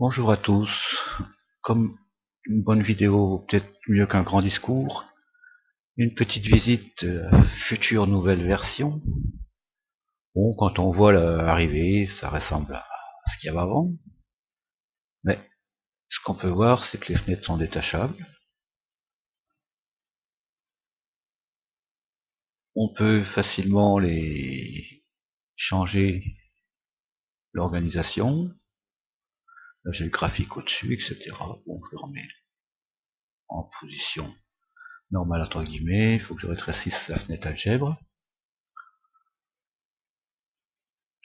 Bonjour à tous. Comme une bonne vidéo, peut-être mieux qu'un grand discours, une petite visite future nouvelle version. Bon, quand on voit l'arrivée, ça ressemble à ce qu'il y avait avant. Mais ce qu'on peut voir, c'est que les fenêtres sont détachables. On peut facilement les changer l'organisation. Là, j'ai le graphique au-dessus, etc. Bon, je le remets en position normale entre guillemets. Il faut que je rétrécisse la fenêtre algèbre.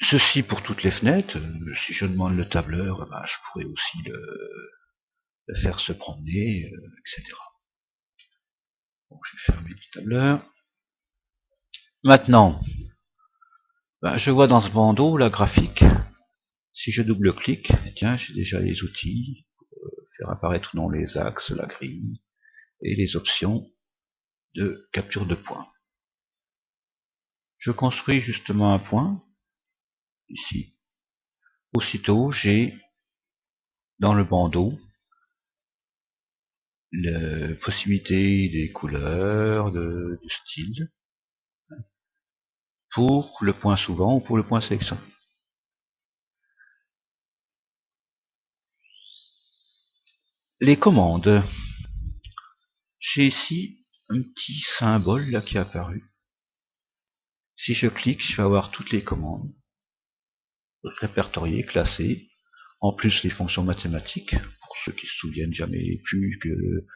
Ceci pour toutes les fenêtres. Si je demande le tableur, je pourrais aussi le faire se promener, etc. Bon, je vais fermer le tableur. Maintenant, je vois dans ce bandeau la graphique. Si je double-clique, tiens, j'ai déjà les outils pour faire apparaître ou non les axes, la grille et les options de capture de points. Je construis justement un point, ici. Aussitôt, j'ai dans le bandeau la possibilité des couleurs, du style, pour le point souvent ou pour le point sélection. Les commandes. J'ai ici un petit symbole là qui est apparu. Si je clique, je vais avoir toutes les commandes répertoriées, classées, en plus les fonctions mathématiques, pour ceux qui se souviennent jamais plus que,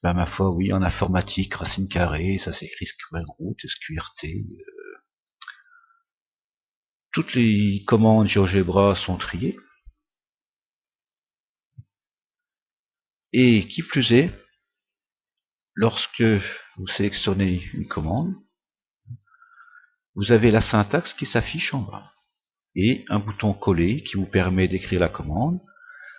ma foi, oui, en informatique, racine carrée, ça s'écrit square root, SQRT. Toutes les commandes GeoGebra sont triées. Et qui plus est, lorsque vous sélectionnez une commande, vous avez la syntaxe qui s'affiche en bas et un bouton coller qui vous permet d'écrire la commande,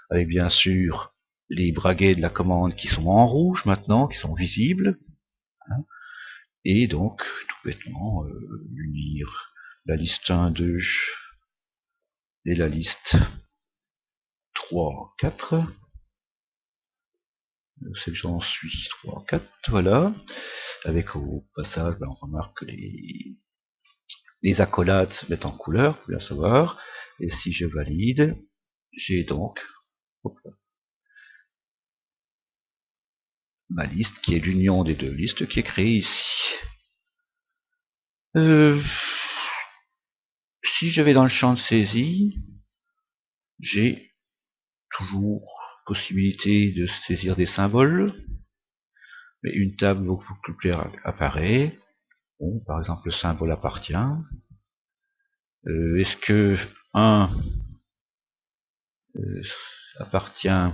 avec bien sûr les braguets de la commande qui sont en rouge maintenant, qui sont visibles, et donc tout bêtement unir la liste 1, 2 et la liste 3, 4. C'est que j'en suis 3, 4, voilà. Avec au passage, on remarque que les accolades se mettent en couleur, pour bien savoir. Et si je valide, j'ai donc ma liste qui est l'union des deux listes qui est créée ici. Si je vais dans le champ de saisie, j'ai toujours possibilité de saisir des symboles, mais une table beaucoup plus claire apparaît. Bon, par exemple, le symbole appartient. Est-ce que 1 appartient à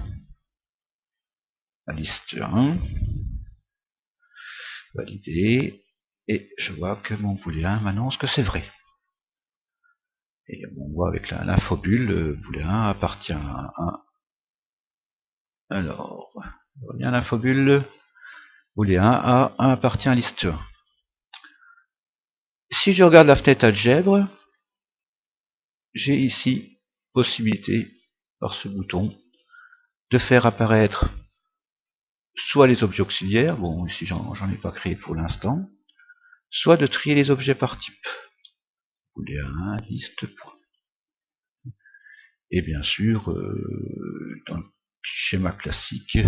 liste 1? Valider. Et je vois que mon booléen m'annonce que c'est vrai. Et on voit avec l'infobulle, booléen appartient à 1. Alors, on voit bien l'infobulle, booléen A, 1 appartient à liste 1. Si je regarde la fenêtre algèbre, j'ai ici possibilité, par ce bouton, de faire apparaître soit les objets auxiliaires, bon ici j'en ai pas créé pour l'instant, soit de trier les objets par type. Booléen, liste, point. Et bien sûr, dans le schéma classique,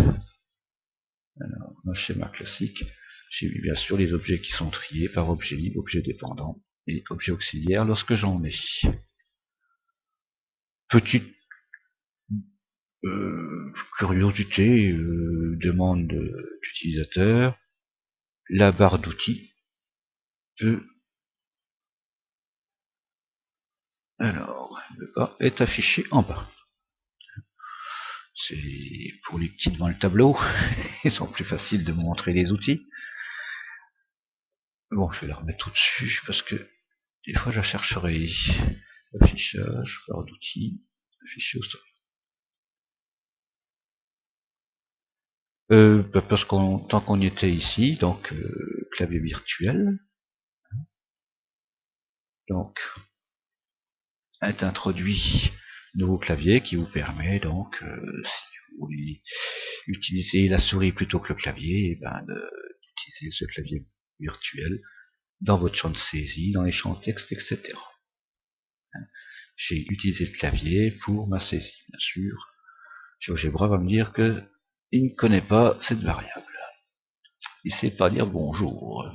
j'ai bien sûr les objets qui sont triés par objet libre, objet dépendant et objet auxiliaire lorsque j'en ai. Petite curiosité, demande d'utilisateur, la barre d'outils peut, alors, le bas est affiché en bas. C'est pour les petits devant le tableau, ils sont plus faciles de montrer les outils. Bon, je vais la remettre au-dessus parce que des fois je chercherai affichage, barre d'outils, afficher au sol. Parce qu'on tant qu'on y était ici, donc clavier virtuel, donc est introduit nouveau clavier qui vous permet donc, si vous voulez utiliser la souris plutôt que le clavier, d'utiliser ce clavier virtuel dans votre champ de saisie, dans les champs texte, etc. J'ai utilisé le clavier pour ma saisie, bien sûr. GeoGebra va me dire que il ne connaît pas cette variable. Il ne sait pas dire bonjour.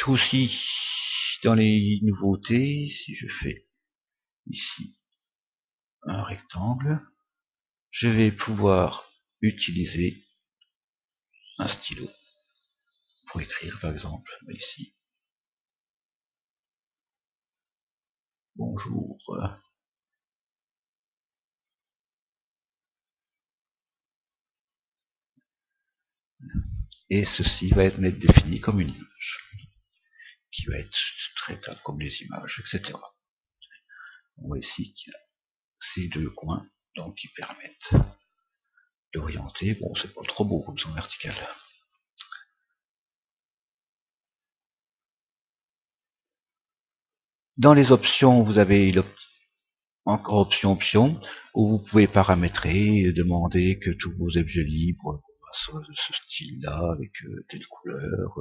Aussi, dans les nouveautés, si je fais ici un rectangle, je vais pouvoir utiliser un stylo pour écrire, par exemple, ici. Bonjour. Et ceci va être défini comme une image, qui va être traitable comme les images, etc. On voit ici qu'il y a ces deux coins, donc qui permettent d'orienter. Bon, c'est pas trop beau comme ça en vertical. Dans les options, vous avez encore option, où vous pouvez paramétrer, demander que tous vos objets libres soient de ce style-là, avec telle couleur,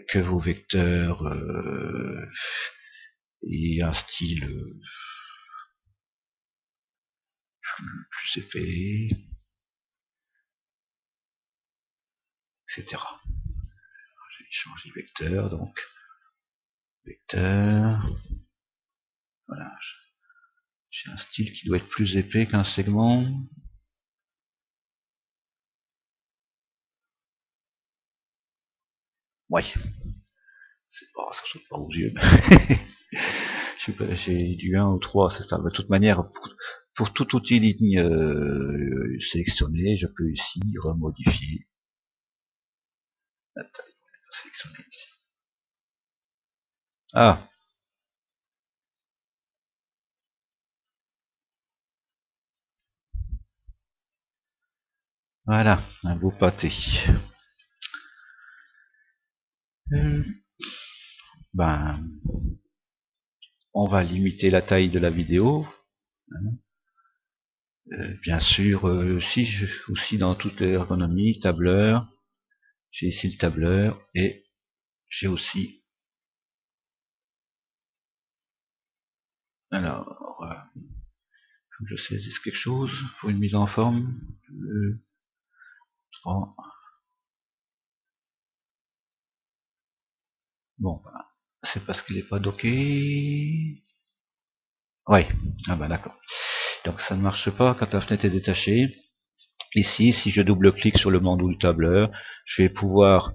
que vos vecteurs aient un style plus épais, etc. J'ai changé vecteur, donc vecteur, voilà, j'ai un style qui doit être plus épais qu'un segment. Ouais, c'est pas, ça saute pas aux yeux. Je sais pas, j'ai du 1 au 3, c'est ça. De toute manière, pour tout outil ligne sélectionné, je peux ici remodifier la taille. Sélectionner ici. Ah, voilà, un beau pâté. Ben, on va limiter la taille de la vidéo. Bien sûr, si je aussi dans toute l'ergonomie, tableur, j'ai ici le tableur et j'ai aussi, alors, faut que je saisisse quelque chose pour une mise en forme. 2, 3. Bon, voilà. C'est parce qu'il n'est pas docké. Ouais, ah bah d'accord. Donc ça ne marche pas quand la fenêtre est détachée. Ici, si je double-clique sur le module tableur, je vais pouvoir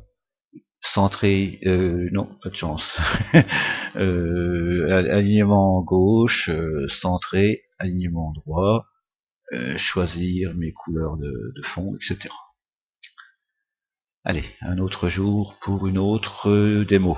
centrer, non, pas de chance. Alignement gauche, centrer, alignement droit, choisir mes couleurs de fond, etc. Allez, un autre jour pour une autre démo.